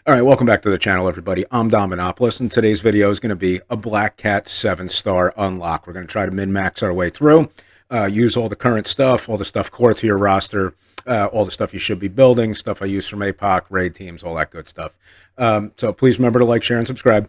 All right, welcome back to the channel, everybody. I'm Dominopoulos, and today's video is going to be a Black Cat 7-star unlock. We're going to try to min-max our way through, use all the current stuff, all the stuff core to your roster, all the stuff you should be building, stuff I use from APOC, raid teams, all that good stuff. So please remember to like, share, and subscribe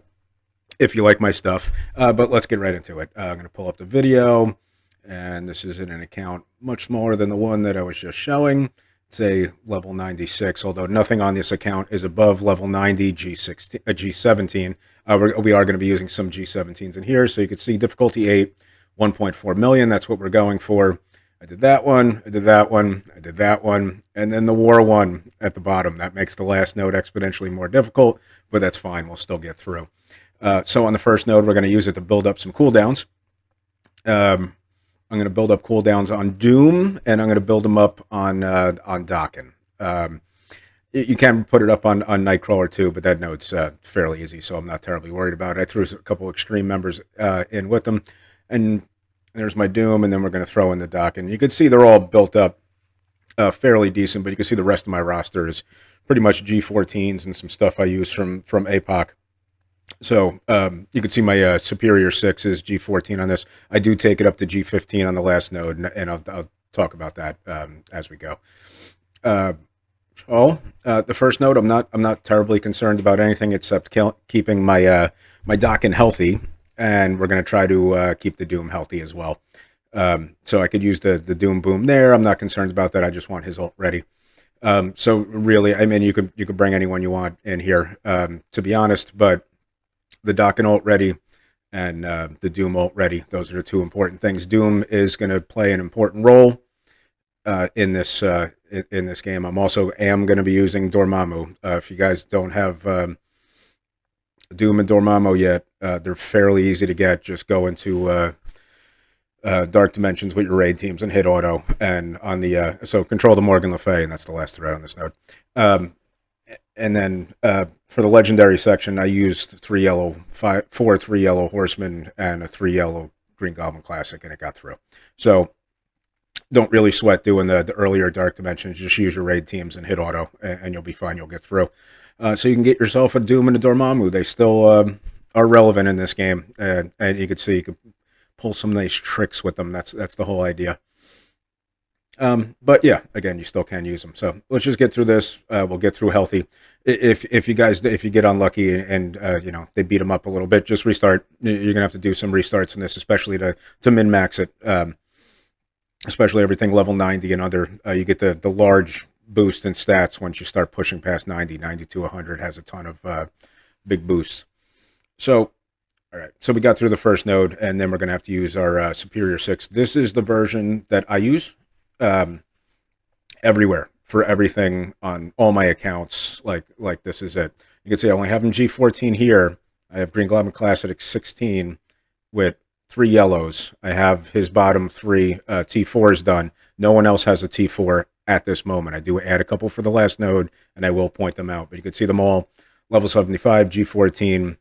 if you like my stuff. But let's get right into it. I'm going to pull up the video, and this is in an account much smaller than the one that I was just showing. Say level 96, although nothing on this account is above level 90 G16, G17. We are going to be using some G17s in here, so you can see difficulty 8, 1.4 million. That's what we're going for. I did that one, I did that one, I did that one, and then the war one at the bottom. That makes the last node exponentially more difficult, but that's fine. We'll still get through. So on the first node, we're going to use it to build up some cooldowns. I'm going to build up cooldowns on Doom, and I'm going to build them up on Dokken. You can put it up on Nightcrawler too, but that node's fairly easy, so I'm not terribly worried about it. I threw a couple extreme members in with them, and there's my Doom, and then we're going to throw in the Dokken. You can see they're all built up fairly decent, but you can see the rest of my roster is pretty much G14s and some stuff I use from APOC. So you can see my Superior 6 is G14 on this. I do take it up to G15 on the last node, and I'll talk about that as we go. The first node, I'm not terribly concerned about anything except keeping my my Dokken healthy, and we're going to try to keep the Doom healthy as well. So I could use the Doom Boom there. I'm not concerned about that. I just want his ult ready. So really, I mean, you could bring anyone you want in here, to be honest, but the Dokken ult ready and the Doom ult ready. Those are the two important things. Doom is going to play an important role in this game. I'm also going to be using Dormammu. If you guys don't have Doom and Dormammu yet, they're fairly easy to get. Just go into Dark Dimensions with your raid teams and hit auto. And on the so control the Morgan Le Fay, and that's the last threat on this node. And then for the legendary section, I used 4 3 yellow horsemen and a 3 yellow Green Goblin Classic, and it got through. So don't really sweat doing the earlier Dark Dimensions. Just use your raid teams and hit auto, and you'll be fine. You'll get through. So you can get yourself a Doom and a Dormammu. They still are relevant in this game, and you can see you can pull some nice tricks with them. That's the whole idea. But yeah, again, you still can use them. So let's just get through this. We'll get through healthy. If you get unlucky and you know, they beat them up a little bit, just restart. You're gonna have to do some restarts in this, especially to min max it. Especially everything level 90 and under. You get the large boost in stats once you start pushing past 90. 90 to 100 has a ton of big boosts. So. All right, so we got through the first node, and then we're going to have to use our Superior 6. This is the version that I use everywhere for everything on all my accounts. Like this is it. You can see I only have him G14 here. I have Green Goblin Classic 16 with 3 yellows. I have his bottom 3 T4s done. No one else has a T4 at this moment. I do add a couple for the last node, and I will point them out. But you can see them all level 75, G14,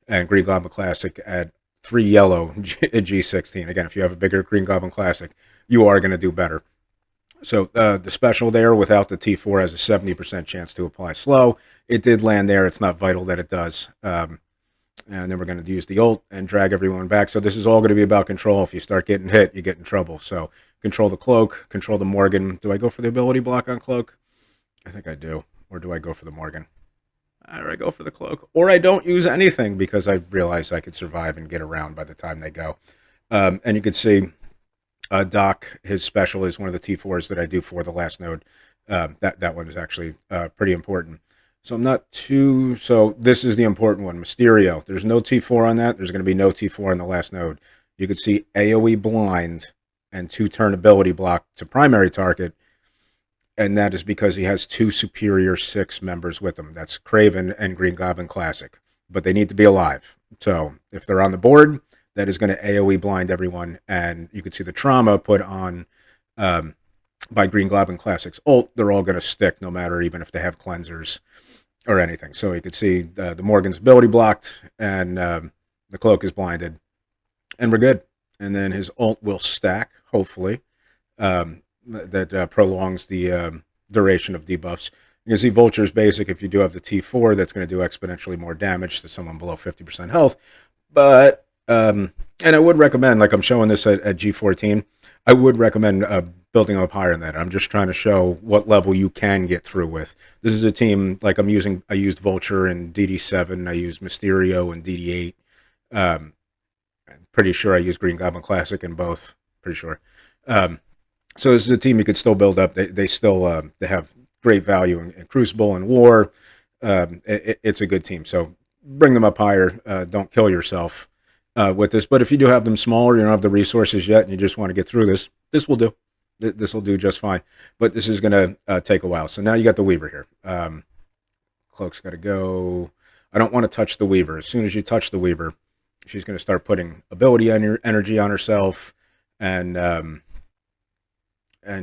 and Green Goblin Classic at 3 yellow G16. Again, if you have a bigger Green Goblin Classic, you are going to do better. So the special there without the T4 has a 70% chance to apply slow. It did land there. It's not vital that it does. And then we're going to use the ult and drag everyone back. So this is all going to be about control. If you start getting hit, you get in trouble. So control the cloak, control the Morgan. Do I go for the ability block on cloak? I think I do. Or do I go for the Morgan? Or I go for the cloak, or I don't use anything because I realize I could survive and get around by the time they go. And you can see Doc, his special is one of the T4s that I do for the last node. That one is actually pretty important. So I'm not too... So this is the important one, Mysterio. There's no T4 on that. There's going to be no T4 on the last node. You can see AoE blind and 2-turn ability block to primary target. And that is because he has 2 Superior 6 members with him. That's Kraven and Green Goblin Classic. But they need to be alive. So if they're on the board, that is going to AoE blind everyone. And you can see the trauma put on by Green Goblin Classic's ult. They're all going to stick no matter, even if they have cleansers or anything. So you can see the Morgan's ability blocked and the cloak is blinded. And we're good. And then his ult will stack, hopefully. That prolongs the duration of debuffs. You can see Vulture's basic. If you do have the T4, that's going to do exponentially more damage to someone below 50% health. But, and I would recommend, like I'm showing this at G14, I would recommend building up higher than that. I'm just trying to show what level you can get through with. This is a team, like I used Vulture and DD7, I used Mysterio and DD8. I'm pretty sure I used Green Goblin Classic in both, pretty sure. So this is a team you could still build up. They still they have great value in Crucible and War. It's a good team. So bring them up higher. Don't kill yourself with this. But if you do have them smaller, you don't have the resources yet, and you just want to get through this, this will do. This will do just fine. But this is going to take a while. So now you got the Weaver here. Cloak's got to go. I don't want to touch the Weaver. As soon as you touch the Weaver, she's going to start putting ability energy on herself, and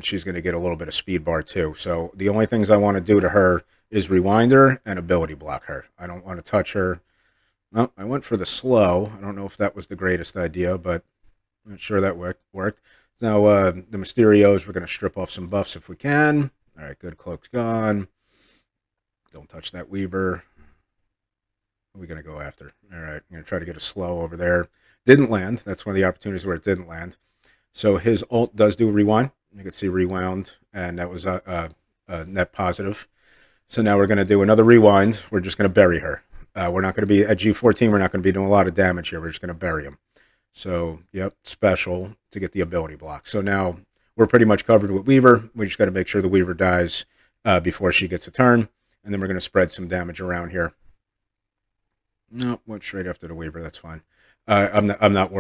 she's going to get a little bit of speed bar too. So the only things I want to do to her is rewind her and ability block her. I don't want to touch her. Well, I went for the slow. I don't know if that was the greatest idea, but I'm not sure that worked. Now the Mysterios, we're going to strip off some buffs if we can. All right, good. Cloak's gone. Don't touch that Weaver. What are we going to go after? All right, I'm going to try to get a slow over there. Didn't land. That's one of the opportunities where it didn't land. So his ult does do a rewind. You can see rewound, and that was a net positive. So now we're going to do another rewind. We're just going to bury her. We're not going to be at G14. We're not going to be doing a lot of damage here. We're just going to bury him. So, yep, special to get the ability block. So now we're pretty much covered with Weaver. We just got to make sure the Weaver dies before she gets a turn, and then we're going to spread some damage around here. No, went straight after the Weaver. That's fine. I'm not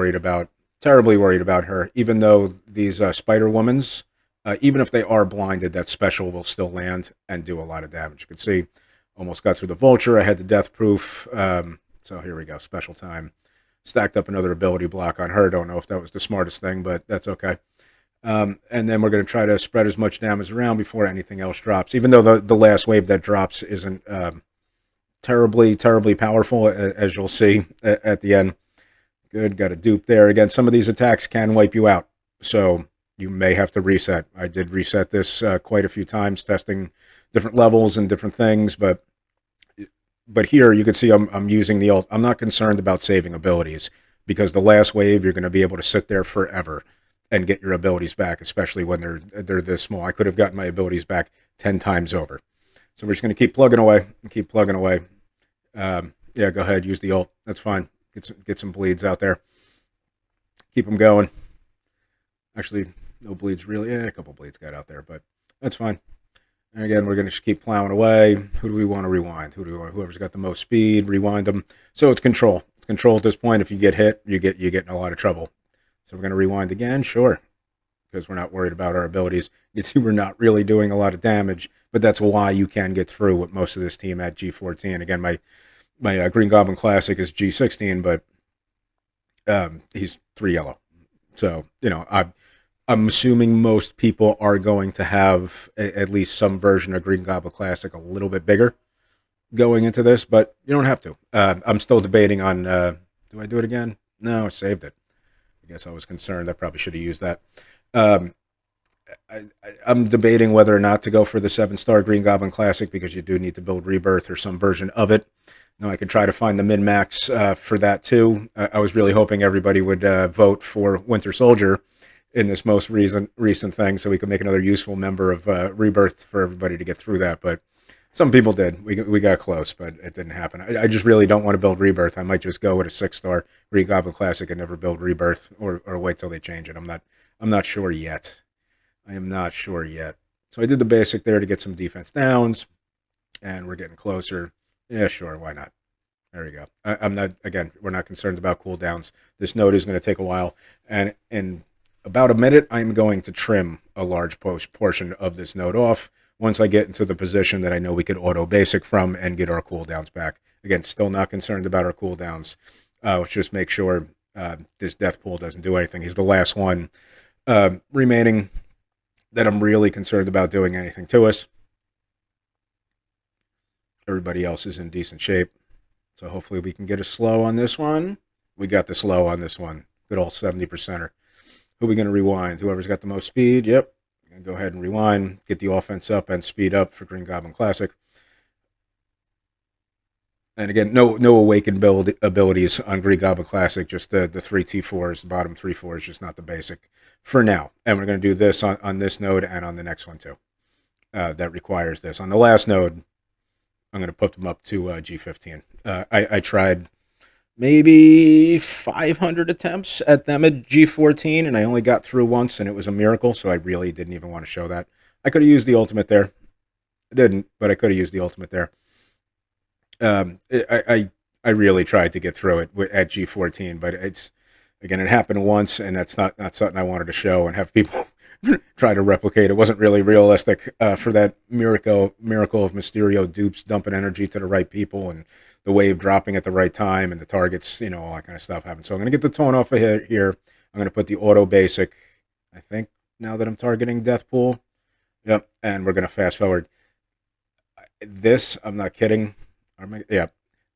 terribly worried about her, even though these Spider-Womans, even if they are blinded, that special will still land and do a lot of damage. You can see, almost got through the Vulture. I had the Death Proof. So here we go, special time. Stacked up another ability block on her. Don't know if that was the smartest thing, but that's okay. And then we're going to try to spread as much damage around before anything else drops, even though the last wave that drops isn't terribly powerful, as you'll see at the end. Good, got a dupe there. Again, some of these attacks can wipe you out, so you may have to reset. I did reset this quite a few times, testing different levels and different things, but here you can see I'm using the ult. I'm not concerned about saving abilities, because the last wave you're going to be able to sit there forever and get your abilities back, especially when they're this small. I could have gotten my abilities back 10 times over. So we're just going to keep plugging away and keep plugging away. Yeah, go ahead, use the ult. That's fine. Get some bleeds out there. Keep them going. Actually, no bleeds really. Yeah, a couple bleeds got out there, but that's fine. And again, we're going to just keep plowing away. Who do we want to rewind? Whoever's got the most speed, rewind them. So it's control. It's control at this point. If you get hit, you get in a lot of trouble. So we're going to rewind again, sure, because we're not worried about our abilities. You can see we're not really doing a lot of damage, but that's why you can get through with most of this team at G14. Again, my Green Goblin Classic is G16, but he's 3 yellow. So, you know, I'm assuming most people are going to have at least some version of Green Goblin Classic a little bit bigger going into this, but you don't have to. I'm still debating on, do I do it again? No, I saved it. I guess I was concerned. I probably should have used that. I'm debating whether or not to go for the 7-star Green Goblin Classic, because you do need to build Rebirth or some version of it. Now, I could try to find the min-max for that too. I was really hoping everybody would vote for Winter Soldier in this most recent thing, so we could make another useful member of Rebirth for everybody to get through that. But some people did. We got close, but it didn't happen. I just really don't want to build Rebirth. I might just go with a 6-star Green Goblin Classic and never build Rebirth, or wait till they change it. I'm not sure yet. I am not sure yet. So I did the basic there to get some defense downs, and we're getting closer. Yeah, sure, why not? There we go. I'm not, again, we're not concerned about cooldowns. This node is going to take a while, and in about a minute, I'm going to trim a large portion of this node off once I get into the position that I know we could auto basic from and get our cooldowns back. Again, still not concerned about our cooldowns. Let's just make sure this death pool doesn't do anything. He's the last one remaining that I'm really concerned about doing anything to us. Everybody else is in decent shape. So hopefully we can get a slow on this one. We got the slow on this one. Good old 70%er. Who are we going to rewind? Whoever's got the most speed. Yep. And go ahead and rewind, get the offense up and speed up for Green Goblin Classic. And again, no awakened abilities on Green Goblin Classic, just the 3T4s, the bottom 3/4s, just not the basic for now. And we're going to do this on this node and on the next one too. That requires this. On the last node, I'm going to put them up to G15. I tried maybe 500 attempts at them at G14, and I only got through once, and it was a miracle, so I really didn't even want to show that. I could have used the ultimate there. I didn't, but I could have used the ultimate there. I really tried to get through it at G14, but it's, again, it happened once, and that's not something I wanted to show and have people try to replicate. It wasn't really realistic for that miracle of Mysterio dupes dumping energy to the right people and the wave dropping at the right time and the targets, all that kind of stuff happened. So I'm going to get the tone off of here. I'm going to put the auto basic, I think, now that I'm targeting Deathpool. Yep, and we're going to fast forward. This, I'm not kidding. Yeah,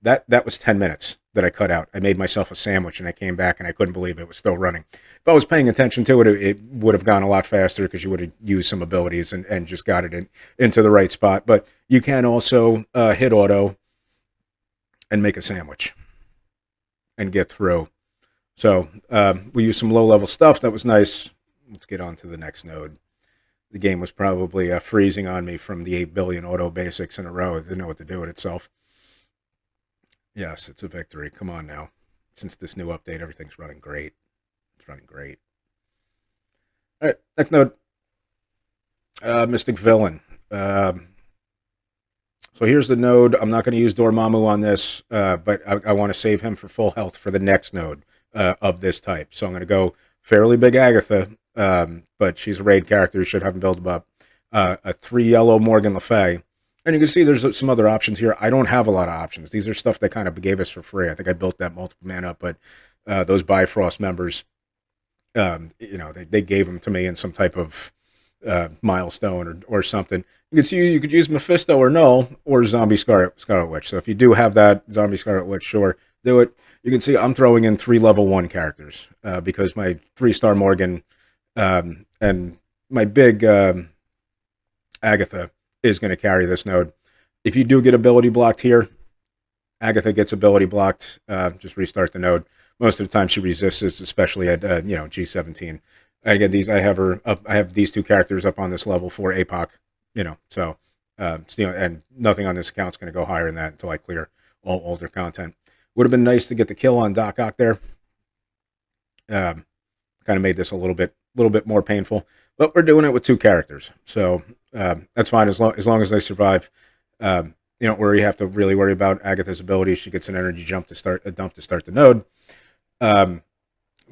that was 10 minutes that I cut out. I made myself a sandwich and I came back and I couldn't believe it was still running. If I was paying attention to it, it would have gone a lot faster because you would have used some abilities and just got it into the right spot. But you can also hit auto and make a sandwich and get through. So we used some low-level stuff. That was nice. Let's get on to the next node. The game was probably freezing on me from the 8 billion auto basics in a row. It didn't know what to do with itself. Yes, it's a victory. Come on now. Since this new update, everything's running great. It's running great. All right, next node. Mystic Villain. So here's the node. I'm not going to use Dormammu on this, but I want to save him for full health for the next node of this type. So I'm going to go fairly big Agatha, but she's a raid character. Should have him build up. A 3 yellow Morgan Le Fay. And you can see there's some other options here. I don't have a lot of options. These are stuff they kind of gave us for free. I think I built that multiple man up, but those Bifrost members, they gave them to me in some type of milestone or something. You can see you could use Mephisto or Null or Zombie Scarlet Witch. So if you do have that Zombie Scarlet Witch, sure, do it. You can see I'm throwing in 3 level 1 characters because my 3-star Morgan and my big Agatha is going to carry this node. If you do get ability blocked here, Agatha gets ability blocked. Just restart the node. Most of the time she resists, especially at G17. Again, I have these 2 characters up on this level for APOC. So and nothing on this account is going to go higher than that until I clear all older content. Would have been nice to get the kill on Doc Ock there. Kind of made this a little bit more painful, but we're doing it with 2 characters, so that's fine as long as they survive. You don't have to really worry about Agatha's ability. She gets an energy dump to start the node.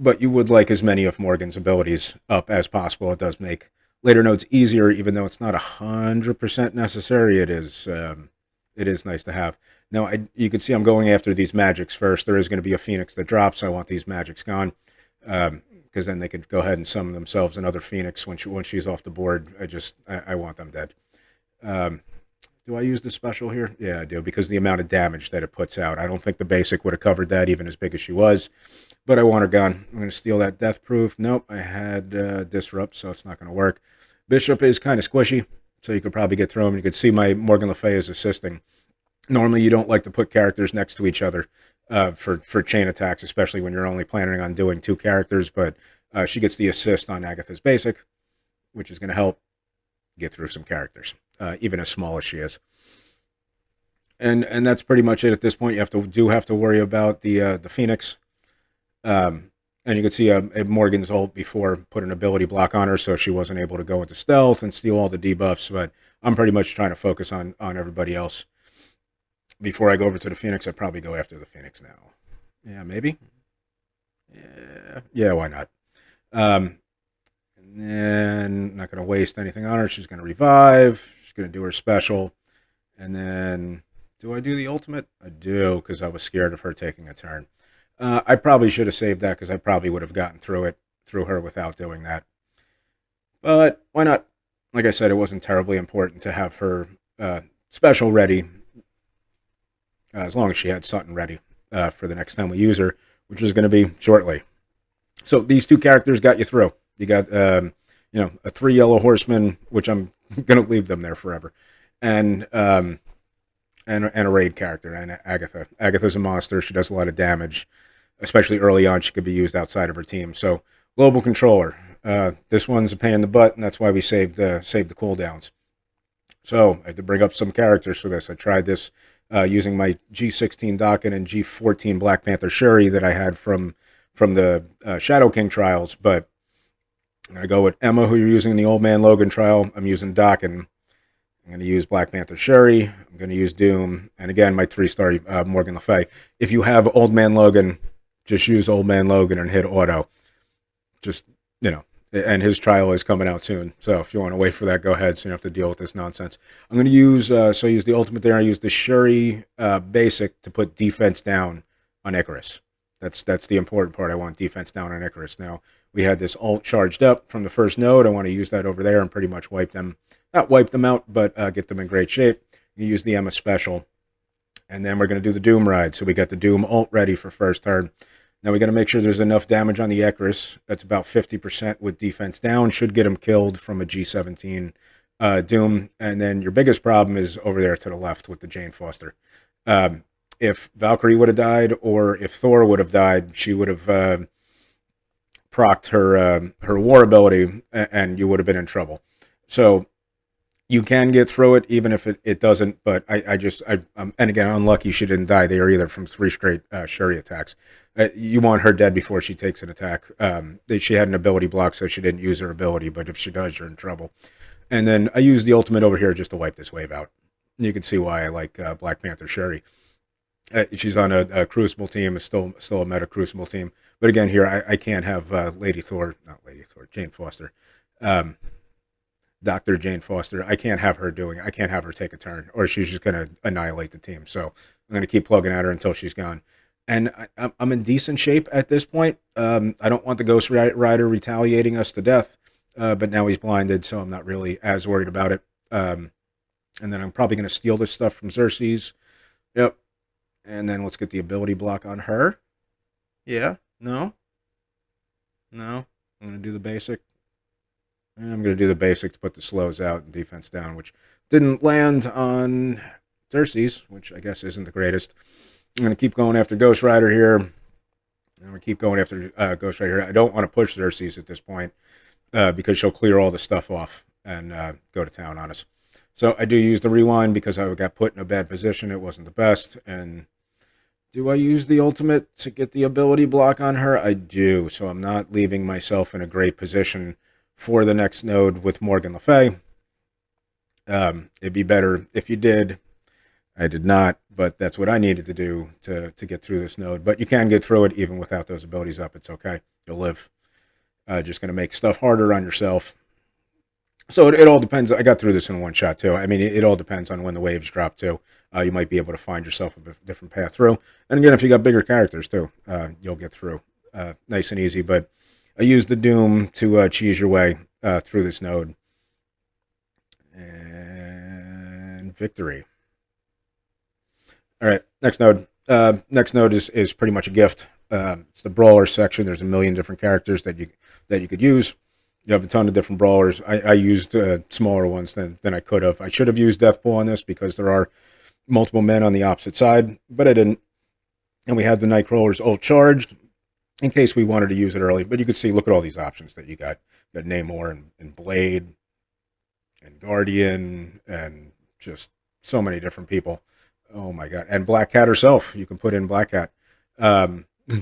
But you would like as many of Morgan's abilities up as possible. It does make later nodes easier, even though it's not 100% necessary. It is nice to have. Now, you can see I'm going after these magics first. There is going to be a Phoenix that drops. I want these magics gone. Because then they could go ahead and summon themselves another Phoenix when she's off the board. I want them dead. Do I use the special here? Yeah, I do, because the amount of damage that it puts out. I don't think the basic would have covered that, even as big as she was. But I want her gone. I'm going to steal that Death Proof. Nope, I had Disrupt, so it's not going to work. Bishop is kind of squishy, so you could probably get through him. You could see my Morgan Le Fay is assisting. Normally, you don't like to put characters next to each other for chain attacks, especially when you're only planning on doing 2 characters. But she gets the assist on Agatha's basic, which is going to help get through some characters, even as small as she is. And that's pretty much it at this point. You have to worry about the Phoenix. And you can see Morgan's ult before put an ability block on her, so she wasn't able to go into stealth and steal all the debuffs. But I'm pretty much trying to focus on everybody else. Before I go over to the Phoenix, I'd probably go after the Phoenix now. Yeah, maybe. Yeah, why not? And then not going to waste anything on her. She's going to revive. She's going to do her special. And then, do I do the ultimate? I do, because I was scared of her taking a turn. I probably should have saved that, because I probably would have gotten through her without doing that. But why not? Like I said, it wasn't terribly important to have her special ready, as long as she had something ready for the next time we use her, which is going to be shortly. So these 2 characters got you through. You got a 3 yellow horseman, which I'm going to leave them there forever, and and a raid character, and Agatha. Agatha's a monster. She does a lot of damage, especially early on. She could be used outside of her team. So global controller. This one's a pain in the butt, and that's why we saved the cooldowns. So I had to bring up some characters for this. I tried this using my G16 Dokken and G14 Black Panther Shuri that I had from the Shadow King trials, but I'm going to go with Emma, who you're using in the Old Man Logan trial. I'm using Dokken. I'm going to use Black Panther Shuri. I'm going to use Doom. And again, my 3-star Morgan Le Fay. If you have Old Man Logan, just use Old Man Logan and hit auto. Just, and his trial is coming out soon. So if you want to wait for that, go ahead, so you don't have to deal with this nonsense. I'm going to use, I use the ultimate there. I use the Shuri basic to put defense down on Icarus. That's the important part. I want defense down on Icarus. Now, we had this ult charged up from the first node. I want to use that over there and pretty much not wipe them out, but get them in great shape. You use the Emma special. And then we're going to do the Doom ride. So we got the Doom ult ready for first turn. Now we got to make sure there's enough damage on the Icarus. That's about 50% with defense down. Should get him killed from a G17 Doom. And then your biggest problem is over there to the left with the Jane Foster. If Valkyrie would have died, or if Thor would have died, she would have procced her war ability, and you would have been in trouble. So you can get through it, even if it doesn't. But and again, unlucky she didn't die. They are either from 3 straight Shuri attacks. You want her dead before she takes an attack. She had an ability block, so she didn't use her ability. But if she does, you're in trouble. And then I use the ultimate over here just to wipe this wave out. You can see why I like Black Panther Shuri. She's on a Crucible team. It's still a meta Crucible team. But again, here I can't have Jane Foster. Dr. Jane Foster. I can't have her take a turn, or she's just going to annihilate the team. So I'm going to keep plugging at her until she's gone. And I'm in decent shape at this point. I don't want the Ghost Rider retaliating us to death, but now he's blinded, so I'm not really as worried about it. And then I'm probably going to steal this stuff from Xerxes. Yep. And then let's get the ability block on her. Yeah. No. I'm going to do the basic. And I'm going to do the basic to put the slows out and defense down, which didn't land on Xerxes, which I guess isn't the greatest. I'm going to keep going after Ghost Rider here. I'm going to keep going after Ghost Rider here. I don't want to push Xerxes at this point because she'll clear all the stuff off and go to town on us. So I do use the rewind because I got put in a bad position. It wasn't the best. And do I use the ultimate to get the ability block on her? I do. So I'm not leaving myself in a great position for the next node with Morgan Le Fay. It'd be better if you did. I did not, but that's what I needed to do to get through this node. But you can get through it even without those abilities up. It's okay. You'll live. Just going to make stuff harder on yourself. So it all depends. I got through this in one shot, too. I mean, it all depends on when the waves drop, too. You might be able to find yourself a different path through. And again, if you got bigger characters, too, you'll get through nice and easy. But I used the Doom to cheese your way through this node. And victory. All right, next node. Next node is pretty much a gift. It's the brawler section. There's a million different characters that you could use. You have a ton of different brawlers. I used smaller ones than I could have. I should have used Deathpool on this because there are multiple men on the opposite side, but I didn't. And we had the Nightcrawlers ult charged in case we wanted to use it early. But you can see, look at all these options that you got. You got Namor and Blade and Guardian and just so many different people. Oh my god! And Black Cat herself. You can put in Black Cat,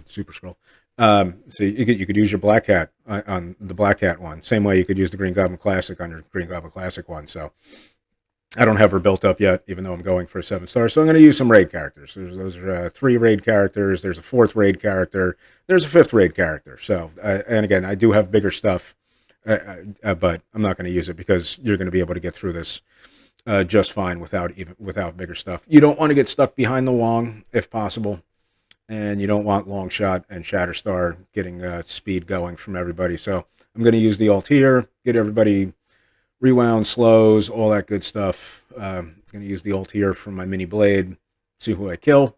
Super Skrull. So you could use your Black Cat on the Black Cat one. Same way you could use the Green Goblin Classic on your Green Goblin Classic one. So I don't have her built up yet, even though I'm going for a 7-star. So I'm going to use some raid characters. Those are 3 raid characters. There's a 4th raid character. There's a 5th raid character. So and again, I do have bigger stuff, but I'm not going to use it because you're going to be able to get through this just fine without bigger stuff. You don't want to get stuck behind the Wong if possible, and you don't want Longshot and Shatterstar getting speed going from everybody. So I'm going to use the ult here, get everybody rewound, slows, all that good stuff. I'm going to use the ult here from my mini blade, see who I kill,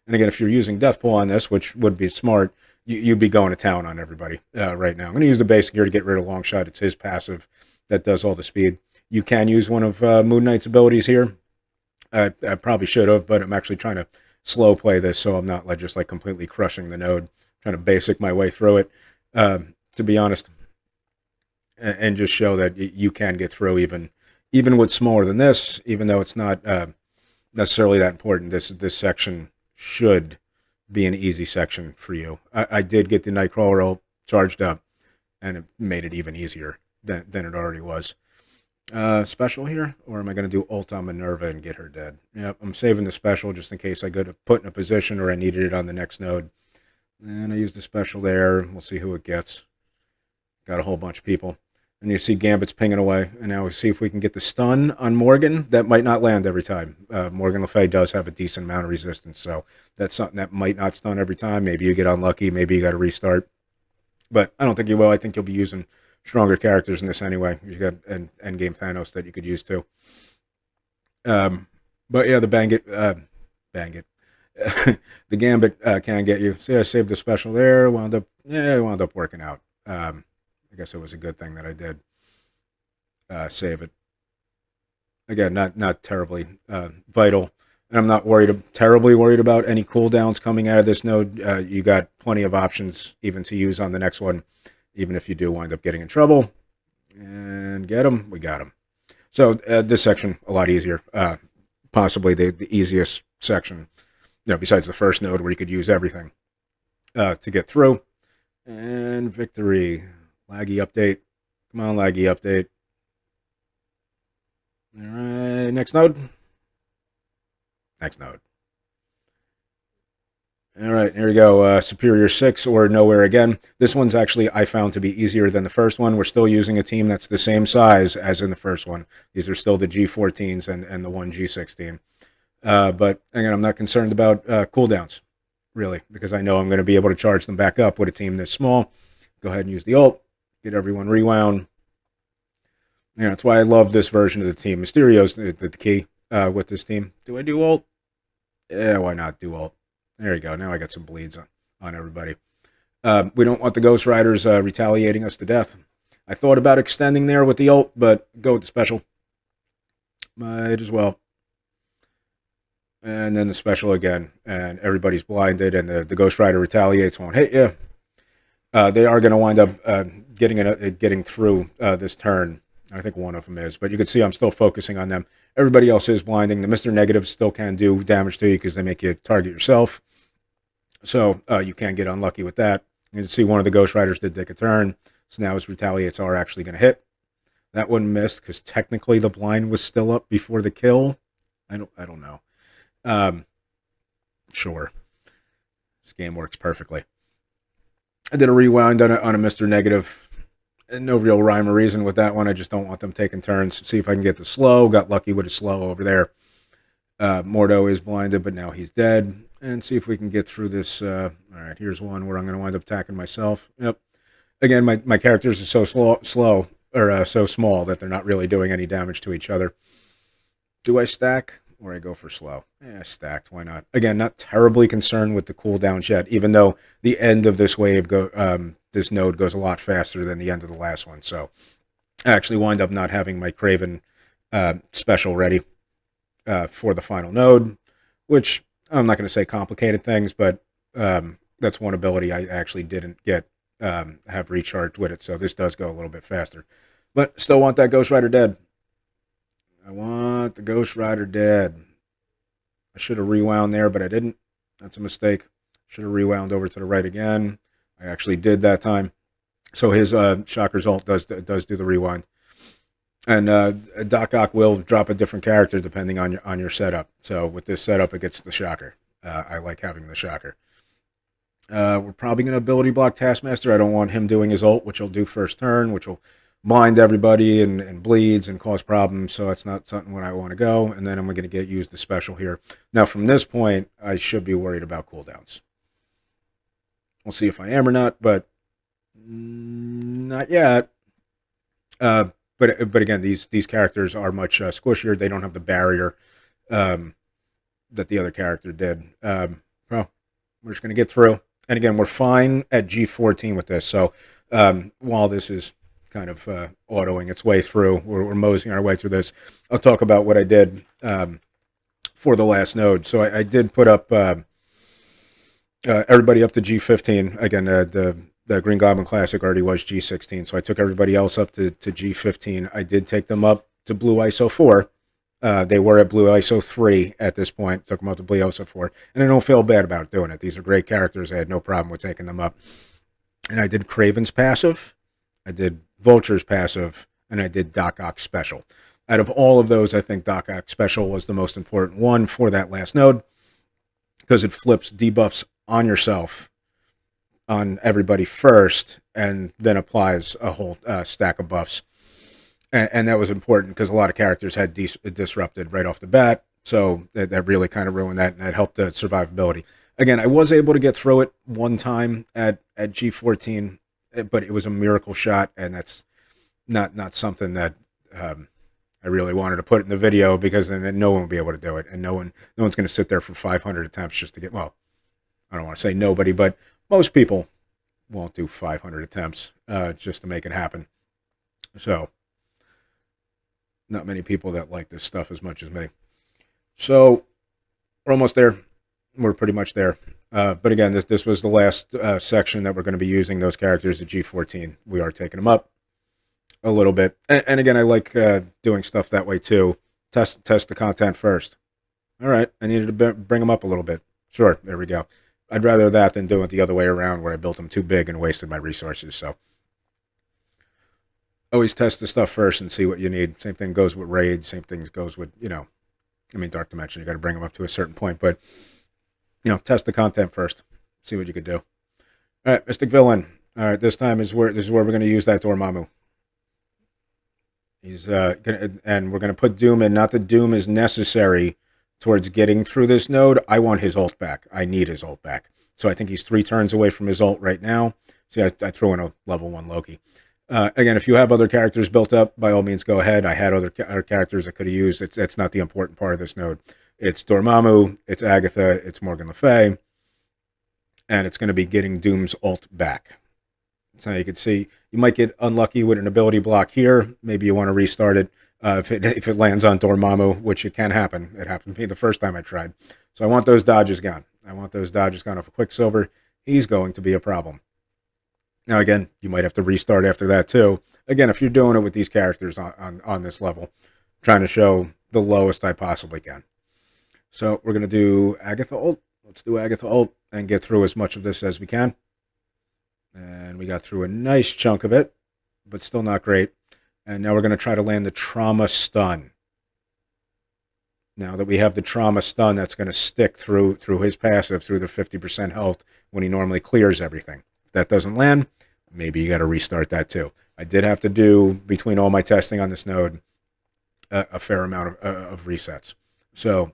And again, if you're using Death Pull on this, which would be smart, you'd be going to town on everybody right now. I'm going to use the basic here to get rid of Longshot. It's his passive that does all the speed. You can use one of Moon Knight's abilities here. I probably should have, but I'm actually trying to slow play this so I'm not just like completely crushing the node, trying to basic my way through it, to be honest, and just show that you can get through even with smaller than this, even though it's not necessarily that important. This section should be an easy section for you. I did get the Nightcrawler ult charged up, and it made it even easier than it already was. Special here, or am I going to do ult on Minerva and get her dead? Yep, I'm saving the special just in case I go to put in a position or I needed it on the next node. And I use the special there. We'll see who it gets. Got a whole bunch of people. And you see Gambit's pinging away. And now we'll see if we can get the stun on Morgan. That might not land every time. Morgan Le Fay does have a decent amount of resistance, so that's something that might not stun every time. Maybe you get unlucky. Maybe you got to restart. But I don't think you will. I think you'll be using stronger characters in this anyway. You got an endgame Thanos that you could use too. But yeah, the the Gambit can get you. See, I saved the special there. It wound up working out. I guess it was a good thing that I did save it. Again, not terribly vital. And I'm not terribly worried about any cooldowns coming out of this node. You got plenty of options even to use on the next one, even if you do wind up getting in trouble. And get them, we got them. So this section, a lot easier. Possibly the easiest section, besides the first node where you could use everything to get through. And victory. Laggy update. Come on, laggy update. All right, next node. Next node. All right, here we go. Superior 6 or Nowhere again. This one's actually, I found to be easier than the first one. We're still using a team that's the same size as in the first one. These are still the G14s and the one G16. But again, I'm not concerned about cooldowns, really, because I know I'm going to be able to charge them back up with a team this small. Go ahead and use the ult. Get everyone rewound. That's why I love this version of the team. Mysterio's the key with this team. Do I do ult? Yeah, why not do ult? There you go. Now I got some bleeds on everybody. We don't want the Ghost Riders retaliating us to death. I thought about extending there with the ult, but go with the special. Might as well. And then the special again. And everybody's blinded, and the Ghost Rider retaliates, won't hit you. They are going to wind up getting through this turn. I think one of them is, but you can see I'm still focusing on them. Everybody else is blinding. The Mr. Negative still can do damage to you because they make you target yourself. So you can get unlucky with that. You can see one of the Ghost Riders did take a turn. So now his retaliates are actually going to hit. That one missed because technically the blind was still up before the kill. I don't know. Sure. This game works perfectly. I did a rewind on a Mr. Negative. No real rhyme or reason with that one. I just don't want them taking turns. See if I can get the slow. Got lucky with a slow over there. Mordo is blinded, but now he's dead. And see if we can get through this. All right, here's one where I'm going to wind up attacking myself. Yep. Again, my characters are so slow or so small that they're not really doing any damage to each other. Do I stack or I go for slow? Yeah, stacked. Why not? Again, not terribly concerned with the cooldowns yet, even though the end of this wave this node goes a lot faster than the end of the last one. So I actually wind up not having my Kraven special ready for the final node, which I'm not going to say complicated things, but that's one ability I actually didn't have recharged with it. So this does go a little bit faster. But still want that Ghost Rider dead. I want the Ghost Rider dead. I should have rewound there, but I didn't. That's a mistake. Should have rewound over to the right again. I actually did that time. So his Shocker's ult does do the rewind. And Doc Ock will drop a different character depending on your setup. So with this setup, it gets the Shocker. I like having the Shocker. We're probably going to ability block Taskmaster. I don't want him doing his ult, which he'll do first turn, which will blind everybody and bleeds and cause problems. So that's not something where I want to go. And then I'm going to use the special here. Now, from this point, I should be worried about cooldowns. We'll see if I am or not, but not yet. But again, these characters are much squishier. They don't have the barrier that the other character did. Well, we're just going to get through. And again, we're fine at G14 with this. So while this is kind of autoing its way through, we're moseying our way through this, I'll talk about what I did for the last node. So I did put up everybody up to G15. Again, the Green Goblin Classic already was G16, so I took everybody else up to G15. I did take them up to Blue ISO 4. They were at Blue ISO 3 at this point. Took them up to Blue ISO 4. And I don't feel bad about doing it. These are great characters. I had no problem with taking them up. And I did Kraven's passive. I did Vulture's passive. And I did Doc Ock special. Out of all of those, I think Doc Ock special was the most important one for that last node, because it flips debuffs on yourself, on everybody first, and then applies a whole stack of buffs. And that was important because a lot of characters had disrupted right off the bat, so that really kind of ruined that, and that helped the survivability. Again, I was able to get through it one time at G14, but it was a miracle shot, and that's not something that I really wanted to put in the video, because then no one will be able to do it, and no one's going to sit there for 500 attempts just to get, well, I don't want to say nobody, but most people won't do 500 attempts just to make it happen. So, not many people that like this stuff as much as me. So, we're almost there. We're pretty much there. But again, this was the last section that we're going to be using those characters at G14. We are taking them up a little bit. And again, I like doing stuff that way too. Test the content first. All right, I needed to bring them up a little bit. Sure, there we go. I'd rather that than doing it the other way around, where I built them too big and wasted my resources. So always test the stuff first and see what you need. Same thing goes with raids. Same thing goes with, Dark Dimension. You got to bring them up to a certain point, but test the content first. See what you could do. All right, Mystic Villain. All right, this is where we're going to use that Dormammu. He's and we're going to put Doom in. Not that Doom is necessary towards getting through this node. I want his ult back. I need his ult back. So I think he's 3 turns away from his ult right now. See, I threw in a level 1 Loki. Again, if you have other characters built up, by all means, go ahead. I had other characters I could have used. It's not the important part of this node. It's Dormammu, it's Agatha, it's Morgan Le Fay, and it's going to be getting Doom's ult back. So you can see, you might get unlucky with an ability block here. Maybe you want to restart it. If it lands on Dormammu, which it can happen. It happened to me the first time I tried. So I want those dodges gone. I want those dodges gone off of Quicksilver. He's going to be a problem. Now, again, you might have to restart after that, too. Again, if you're doing it with these characters on this level, trying to show the lowest I possibly can. So we're going to do Agatha ult. Let's do Agatha ult and get through as much of this as we can. And we got through a nice chunk of it, but still not great. And now we're going to try to land the Trauma Stun. Now that we have the Trauma Stun, that's going to stick through his passive, through the 50% health when he normally clears everything. If that doesn't land, maybe you got to restart that too. I did have to do, between all my testing on this node, a fair amount of resets. So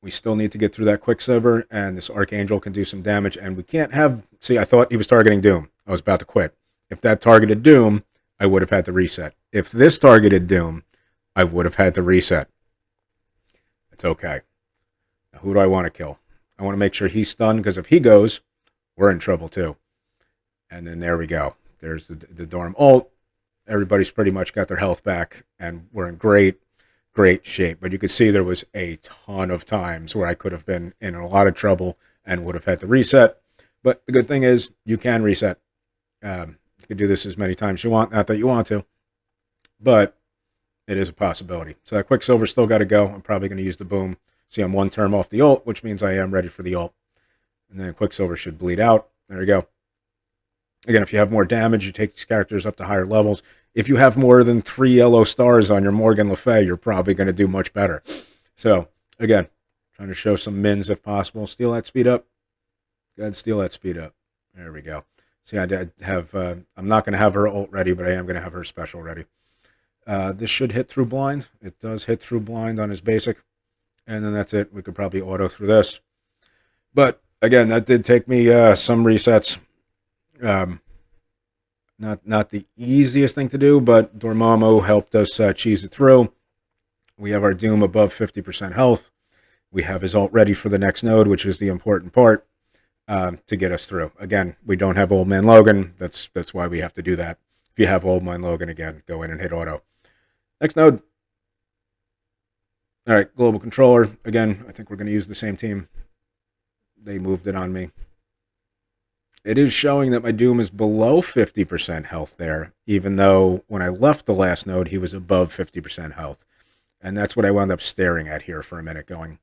we still need to get through that Quicksilver, and this Archangel can do some damage, and we can't have... See, I thought he was targeting Doom. I was about to quit. If that targeted Doom, I would have had to reset. If this targeted Doom, I would have had to reset. It's okay. Now, who do I want to kill? I want to make sure he's stunned, because if he goes, we're in trouble too. And then there we go. There's the Dorm ult. Everybody's pretty much got their health back, and we're in great shape. But you could see there was a ton of times where I could have been in a lot of trouble and would have had to reset. But the good thing is, you can reset. You can do this as many times as you want. Not that you want to, but it is a possibility. So that Quicksilver's still got to go. I'm probably going to use the boom. See, I'm 1 turn off the ult, which means I am ready for the ult. And then Quicksilver should bleed out. There we go. Again, if you have more damage, you take these characters up to higher levels. If you have more than 3 yellow stars on your Morgan Le Fay, you're probably going to do much better. So, again, trying to show some mins if possible. Steal that speed up. Go ahead and steal that speed up. There we go. See, I did have... I'm not going to have her ult ready, but I am going to have her special ready. This should hit through blind. It does hit through blind on his basic. And then that's it. We could probably auto through this. But, again, that did take me some resets. Not the easiest thing to do, but Dormammu helped us cheese it through. We have our Doom above 50% health. We have his ult ready for the next node, which is the important part to get us through. Again, we don't have Old Man Logan. That's why we have to do that. If you have Old Man Logan, again, go in and hit auto. Next node. All right, global controller. Again, I think we're going to use the same team. They moved it on me. It is showing that my Doom is below 50% health there, even though when I left the last node, he was above 50% health. And that's what I wound up staring at here for a minute, going,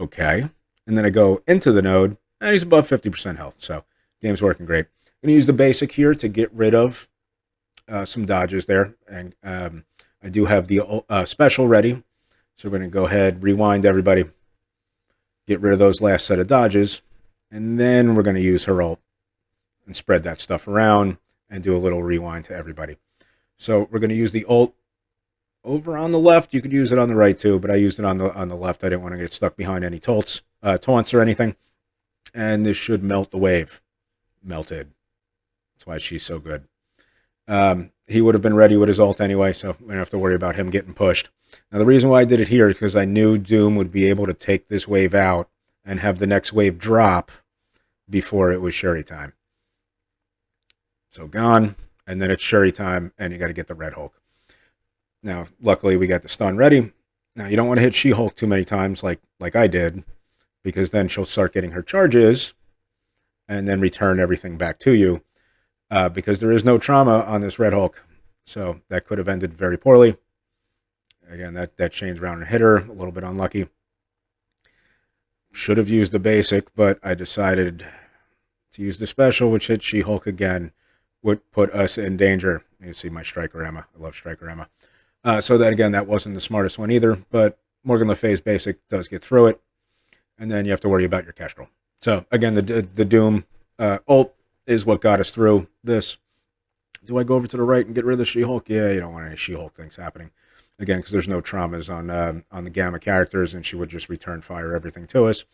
okay. And then I go into the node, and he's above 50% health. So game's working great. I'm going to use the basic here to get rid of some dodges there. And I do have the special ready. So we're going to go ahead, rewind everybody, get rid of those last set of dodges, and then we're going to use her ult and spread that stuff around and do a little rewind to everybody. So we're going to use the ult over on the left. You could use it on the right too, but I used it on the left. I didn't want to get stuck behind any taunts or anything. And this should melt the wave. Melted. That's why she's so good. He would have been ready with his ult anyway, so we don't have to worry about him getting pushed. Now, the reason why I did it here is because I knew Doom would be able to take this wave out and have the next wave drop before it was Shuri time. So gone, and then it's Shuri time, and you got to get the Red Hulk. Now, luckily, we got the stun ready. Now, you don't want to hit She-Hulk too many times like I did, because then she'll start getting her charges and then return everything back to you, because there is no trauma on this Red Hulk. So that could have ended very poorly. Again, that change round and hit her. A little bit unlucky. Should have used the basic, but I decided to use the special, which hit She-Hulk again, would put us in danger. You can see my Striker Emma. I love Striker Emma. So that, again, that wasn't the smartest one either, but Morgan Le Fay's basic does get through it, and then you have to worry about your Kestrel. So, again, the Doom ult is what got us through this. Do I go over to the right and get rid of the She-Hulk? Yeah, you don't want any She-Hulk things happening. Again, because there's no traumas on the Gamma characters, and she would just return fire everything to us.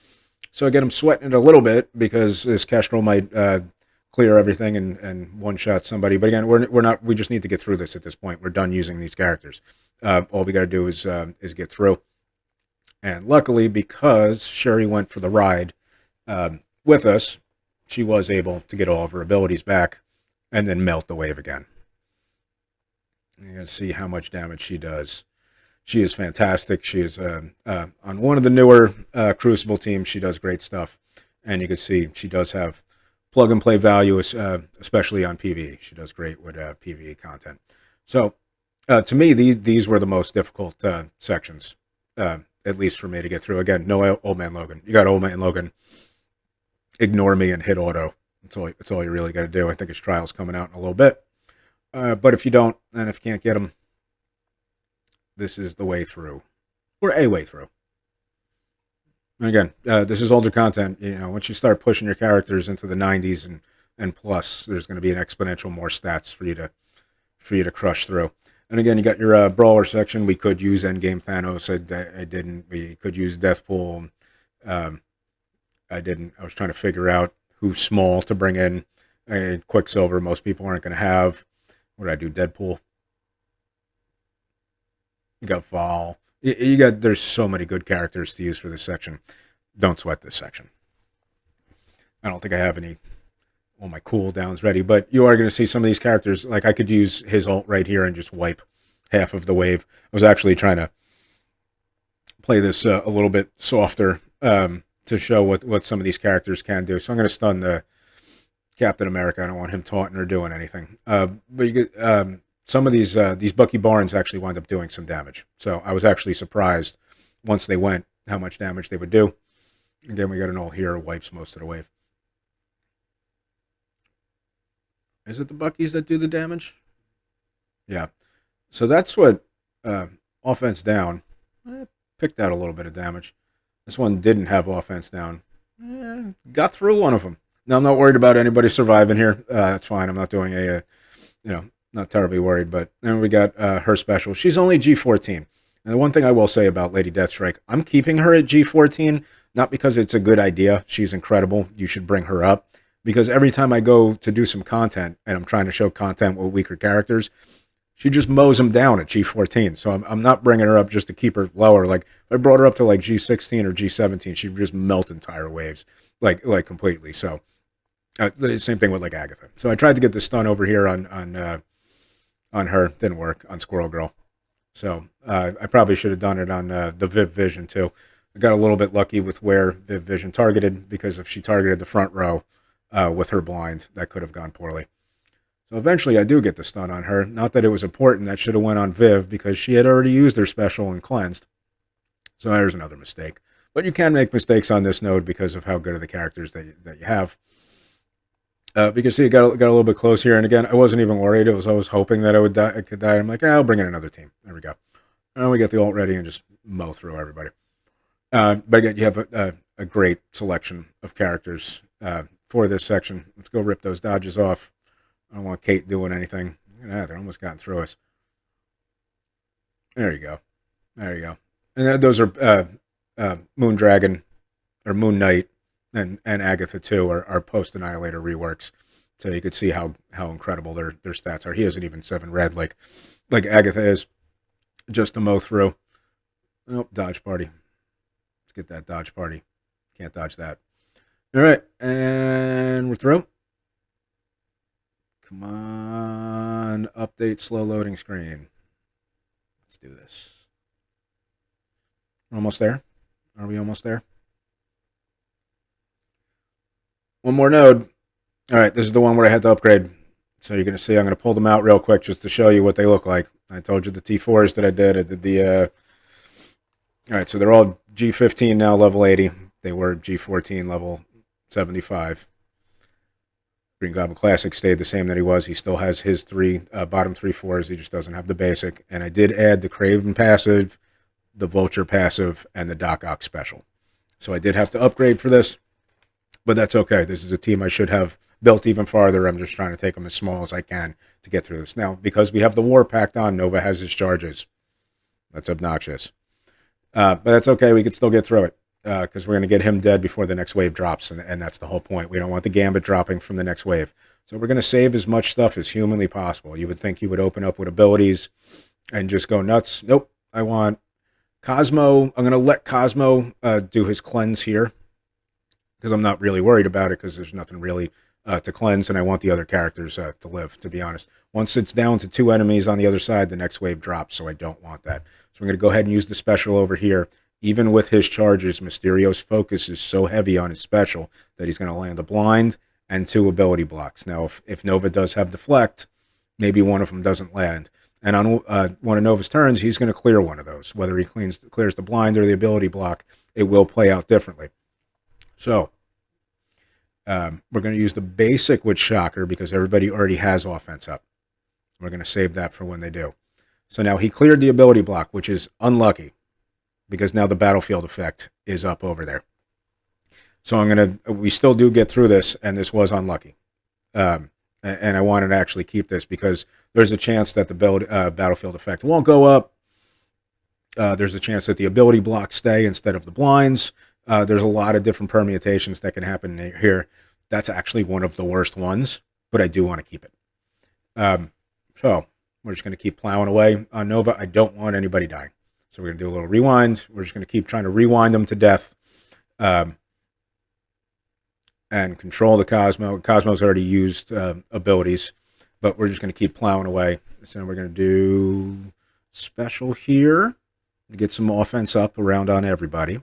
So again, I'm sweating it a little bit because this Kestrel might clear everything and one-shot somebody. But again, we're not. We just need to get through this at this point. We're done using these characters. All we got to do is get through. And luckily, because Shuri went for the ride with us, she was able to get all of her abilities back and then melt the wave again. You're going to see how much damage she does. She is fantastic. She is on one of the newer Crucible teams. She does great stuff. And you can see she does have plug-and-play value, especially on PvE. She does great with PvE content. So, to me, these were the most difficult sections, at least for me to get through. Again, no Old Man Logan. You got Old Man Logan. Ignore me and hit auto. That's all you really got to do. I think his trial's coming out in a little bit. But if you don't, and if you can't get him, this is the way through, or a way through. And again, this is older content. You know, once you start pushing your characters into the 90s and plus, there's going to be an exponential more stats for you to crush through. And again, you got your brawler section. We could use Endgame Thanos. I didn't. We could use Deathpool. I didn't. I was trying to figure out who's small to bring in. Quicksilver, most people aren't going to have. What did I do? Deadpool. You got Val. There's so many good characters to use for this section. Don't sweat this section. I don't think I have all my cooldowns ready, but you are going to see some of these characters. Like I could use his ult right here and just wipe half of the wave. I was actually trying to play this a little bit softer to show what some of these characters can do. So I'm going to stun the Captain America. I don't want him taunting or doing anything. But you get some of these Bucky Barnes actually wind up doing some damage. So I was actually surprised once they went how much damage they would do. Again, we got an ult here, wipes most of the wave. Is it the Buckies that do the damage? Yeah. So that's what offense down. Picked out a little bit of damage. This one didn't have offense down. Got through one of them. Now, I'm not worried about anybody surviving here. That's fine. I'm not doing not terribly worried. But then we got her special. She's only G14. And the one thing I will say about Lady Deathstrike, I'm keeping her at G14, not because it's a good idea. She's incredible. You should bring her up. Because every time I go to do some content, and I'm trying to show content with weaker characters, she just mows them down at G14. So I'm not bringing her up just to keep her lower. Like if I brought her up to like G16 or G17, she'd just melt entire waves like completely. So the same thing with like Agatha. So I tried to get the stun over here on her, didn't work on Squirrel Girl. So I probably should have done it on the Viv Vision too. I got a little bit lucky with where Viv Vision targeted, because if she targeted the front row with her blind, that could have gone poorly. So eventually I do get the stun on her. Not that it was important. That should have went on Viv because she had already used her special and cleansed. So there's another mistake. But you can make mistakes on this node because of how good are the characters that you have. But you can see it got a little bit close here. And again, I wasn't even worried. I was hoping that I could die. I'm like, I'll bring in another team. There we go. And we get the ult ready and just mow through everybody. But again, you have a great selection of characters for this section. Let's go rip those dodges off. I don't want Kate doing anything. Look at that. They're almost gotten through us. There you go. There you go. And those are Moon Dragon or Moon Knight and Agatha too are post Annihilator reworks. So you could see how incredible their stats are. He isn't even 7 red like Agatha is. Just to mow through. Oh, dodge party. Let's get that dodge party. Can't dodge that. All right, and we're through. Come on, update slow loading screen. Let's do this. We're almost there. Are we almost there? One more node. All right, this is the one where I had to upgrade. So you're going to see, I'm going to pull them out real quick just to show you what they look like. I told you the T4s that I did. I did the... All right, so they're all G15 now, level 80. They were G14, level 75. Green Goblin Classic stayed the same that he was. He still has his bottom 3 4s. He just doesn't have the basic. And I did add the Craven passive, the Vulture passive, and the Doc Ock special. So I did have to upgrade for this, but that's okay. This is a team I should have built even farther. I'm just trying to take them as small as I can to get through this. Now, because we have the War Pact on, Nova has his charges. That's obnoxious. But that's okay. We could still get through it. Because we're going to get him dead before the next wave drops, and that's the whole point. We don't want the Gambit dropping from the next wave. So we're going to save as much stuff as humanly possible. You would think you would open up with abilities and just go nuts. Nope. I want Cosmo. I'm going to let Cosmo do his cleanse here, because I'm not really worried about it, because there's nothing really to cleanse, and I want the other characters to live, to be honest. Once it's down to 2 enemies on the other side, the next wave drops, so I don't want that. So I'm going to go ahead and use the special over here. Even with his charges, Mysterio's focus is so heavy on his special that he's going to land a blind and 2 ability blocks. Now, if Nova does have deflect, maybe one of them doesn't land. And on one of Nova's turns, he's going to clear one of those. Whether he clears the blind or the ability block, it will play out differently. So, we're going to use the basic with Shocker because everybody already has offense up. We're going to save that for when they do. So now he cleared the ability block, which is unlucky, because now the battlefield effect is up over there. So we still do get through this, and this was unlucky. And I wanted to actually keep this because there's a chance that the battlefield effect won't go up. There's a chance that the ability blocks stay instead of the blinds. There's a lot of different permutations that can happen here. That's actually one of the worst ones, but I do want to keep it. So we're just going to keep plowing away on Nova. I don't want anybody dying. So we're going to do a little rewind. We're just going to keep trying to rewind them to death and control the Cosmo. Cosmo's already used abilities, but we're just going to keep plowing away. So we're going to do special here to get some offense up around on everybody.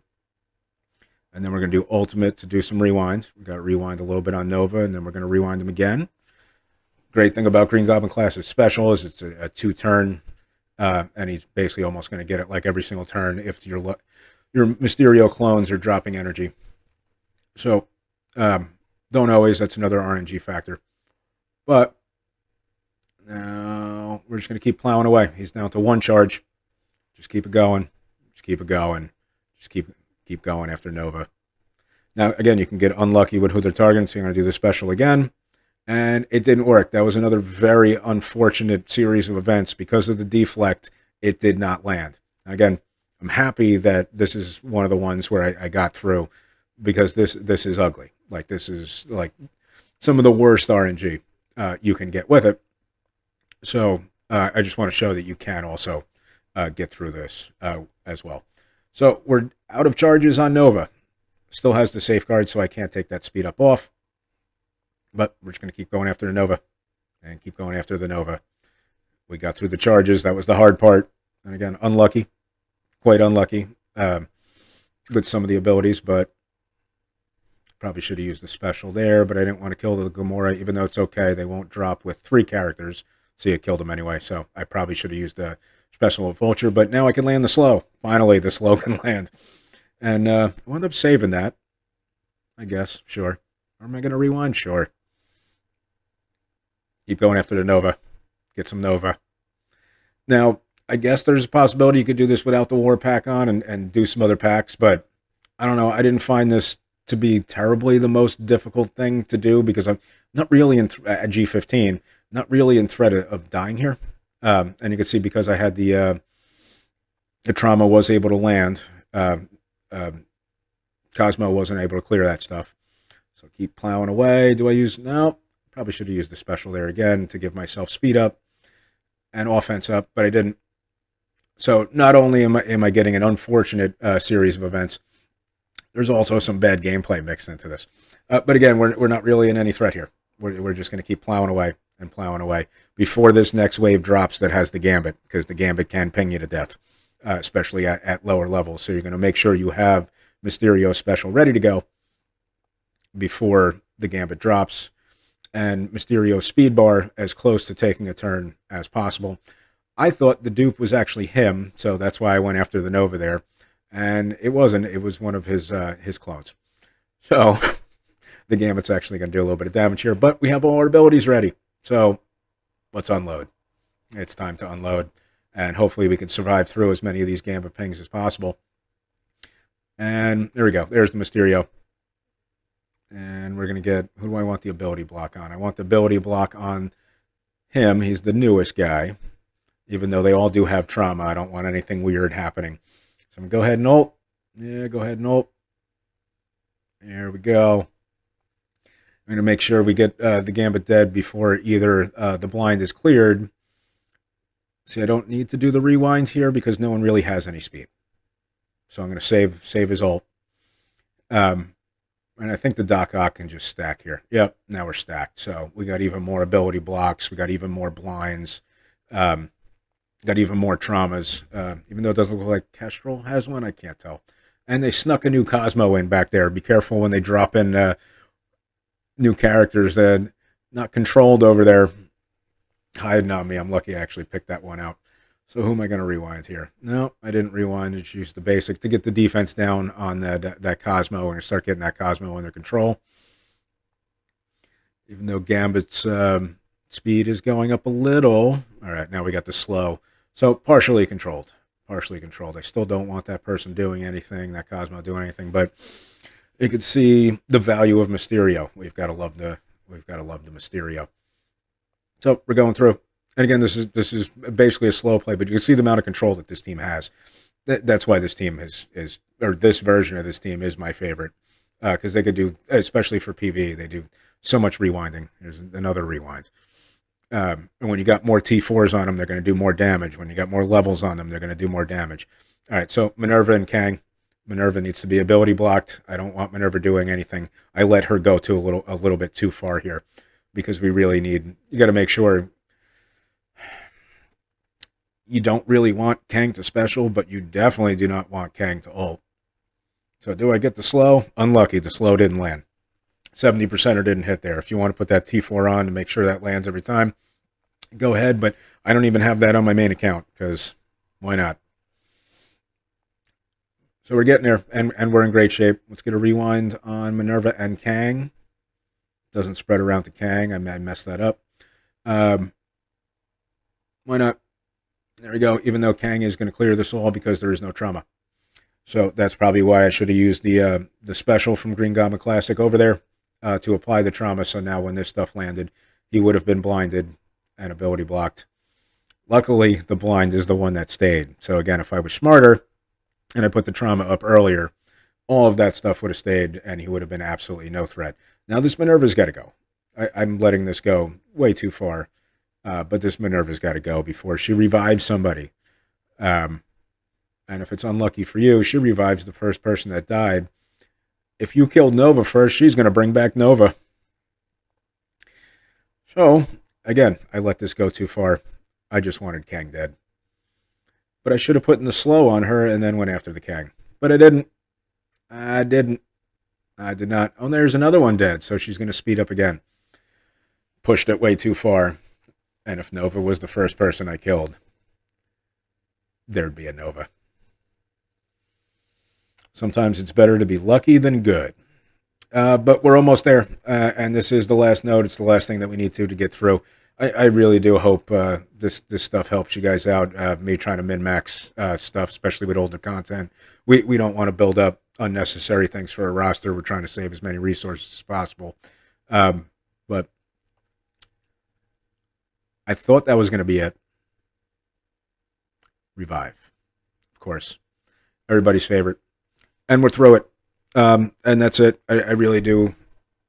And then we're going to do ultimate to do some rewind. We got to rewind a little bit on Nova, and then we're going to rewind them again. Great thing about Green Goblin Classic special is it's a 2-turn. And he's basically almost going to get it like every single turn if your Mysterio clones are dropping energy. So, don't always. That's another RNG factor. But now we're just going to keep plowing away. He's down to 1 charge. Just keep it going. Just keep it going. Just keep going after Nova. Now, again, you can get unlucky with who they're targeting, so you're going to do the special again. And it didn't work. That was another very unfortunate series of events. Because of the deflect, it did not land. Again, I'm happy that this is one of the ones where I got through, because this is ugly. Like, this is like some of the worst RNG you can get with it. So I just want to show that you can also get through this as well. So we're out of charges on Nova. Still has the safeguard, so I can't take that speed up off. But we're just going to keep going after the Nova and keep going after the Nova. We got through the charges. That was the hard part. And again, unlucky, quite unlucky with some of the abilities, but probably should have used the special there, but I didn't want to kill the Gamora, even though it's okay. They won't drop with 3 characters. See, it killed them anyway, so I probably should have used the special with Vulture, but now I can land the slow. Finally, the slow can land. And I wound up saving that, I guess, sure. Or am I going to rewind? Sure. Keep going after the Nova. Get some Nova. Now, I guess there's a possibility you could do this without the war pack on and do some other packs, but I don't know. I didn't find this to be terribly the most difficult thing to do because I'm not really in at G15, not really in threat of dying here. And you can see because I had the trauma was able to land, Cosmo wasn't able to clear that stuff. So keep plowing away. Do I use... No, probably should have used the special there again to give myself speed up and offense up, but I didn't. So not only am I getting an unfortunate series of events, there's also some bad gameplay mixed into this. But again, we're not really in any threat here. We're just going to keep plowing away and plowing away before this next wave drops that has the Gambit, because the Gambit can ping you to death, especially at lower levels. So you're going to make sure you have Mysterio special ready to go before the Gambit drops, and Mysterio speed bar as close to taking a turn as possible. I thought the dupe was actually him, so that's why I went after the Nova there. And it wasn't. It was one of his clones. So the Gambit's actually going to do a little bit of damage here, but we have all our abilities ready. So let's unload. It's time to unload, and hopefully we can survive through as many of these Gambit pings as possible. And there we go. There's the Mysterio. And we're going to get... Who do I want the ability block on? I want the ability block on him. He's the newest guy. Even though they all do have trauma, I don't want anything weird happening. So I'm going to go ahead and ult. Yeah, go ahead and ult. There we go. I'm going to make sure we get the Gambit dead before either the blind is cleared. See, I don't need to do the rewind here because no one really has any speed. So I'm going to save his ult. And I think the Doc Ock can just stack here. Yep, now we're stacked. So we got even more ability blocks. We got even more blinds. Got even more traumas. Even though it doesn't look like Kestrel has one, I can't tell. And they snuck a new Cosmo in back there. Be careful when they drop in new characters that are not controlled over there. Hiding on me. I'm lucky I actually picked that one out. So who am I going to rewind here? No, I didn't rewind. I just used the basic to get the defense down on that Cosmo and start getting that Cosmo under control. Even though Gambit's speed is going up a little. All right, now we got the slow. So partially controlled. Partially controlled. I still don't want that person doing anything, that Cosmo doing anything, but you can see the value of Mysterio. We've got to love the Mysterio. So we're going through. And again, this is basically a slow play, but you can see the amount of control that this team has. That's why this team or this version of this team is my favorite, because they could do, especially for PvE, they do so much rewinding. There's another rewind. And when you got more T4s on them, they're going to do more damage. When you got more levels on them, they're going to do more damage. All right, so Minerva and Kang. Minerva needs to be ability blocked. I don't want Minerva doing anything. I let her go to a little bit too far here, because we really need... You got to make sure... You don't really want Kang to special, but you definitely do not want Kang to ult. So do I get the slow? Unlucky, the slow didn't land. 70%er didn't hit there. If you want to put that T4 on to make sure that lands every time, go ahead, but I don't even have that on my main account, because why not? So we're getting there, and we're in great shape. Let's get a rewind on Minerva and Kang. Doesn't spread around to Kang. I messed that up. Why not? There we go, even though Kang is going to clear this all because there is no trauma. So that's probably why I should have used the special from Green Goblin Classic over there to apply the trauma. So now when this stuff landed, he would have been blinded and ability blocked. Luckily, the blind is the one that stayed. So again, if I was smarter and I put the trauma up earlier, all of that stuff would have stayed and he would have been absolutely no threat. Now this Minerva's got to go. I'm letting this go way too far. But this Minerva's got to go before she revives somebody. Um, and if it's unlucky for you, she revives the first person that died. If you killed Nova first, she's going to bring back Nova. So, again, I let this go too far. I just wanted Kang dead. But I should have put in the slow on her and then went after the Kang. But I didn't. I didn't. I did not. Oh, there's another one dead, so she's going to speed up again. Pushed it way too far. And if Nova was the first person I killed, there'd be a Nova. Sometimes it's better to be lucky than good. But we're almost there, and this is the last note. It's the last thing that we need to get through. I really do hope this stuff helps you guys out. Me trying to min-max stuff, especially with older content. We don't want to build up unnecessary things for a roster. We're trying to save as many resources as possible. But I thought that was going to be it. Revive, of course. Everybody's favorite. And we're through it. And that's it. I really do,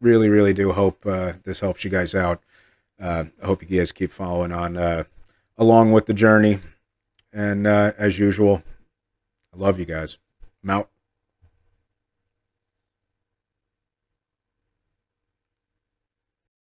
really do hope this helps you guys out. I hope you guys keep following on along with the journey. And as usual, I love you guys. I'm out.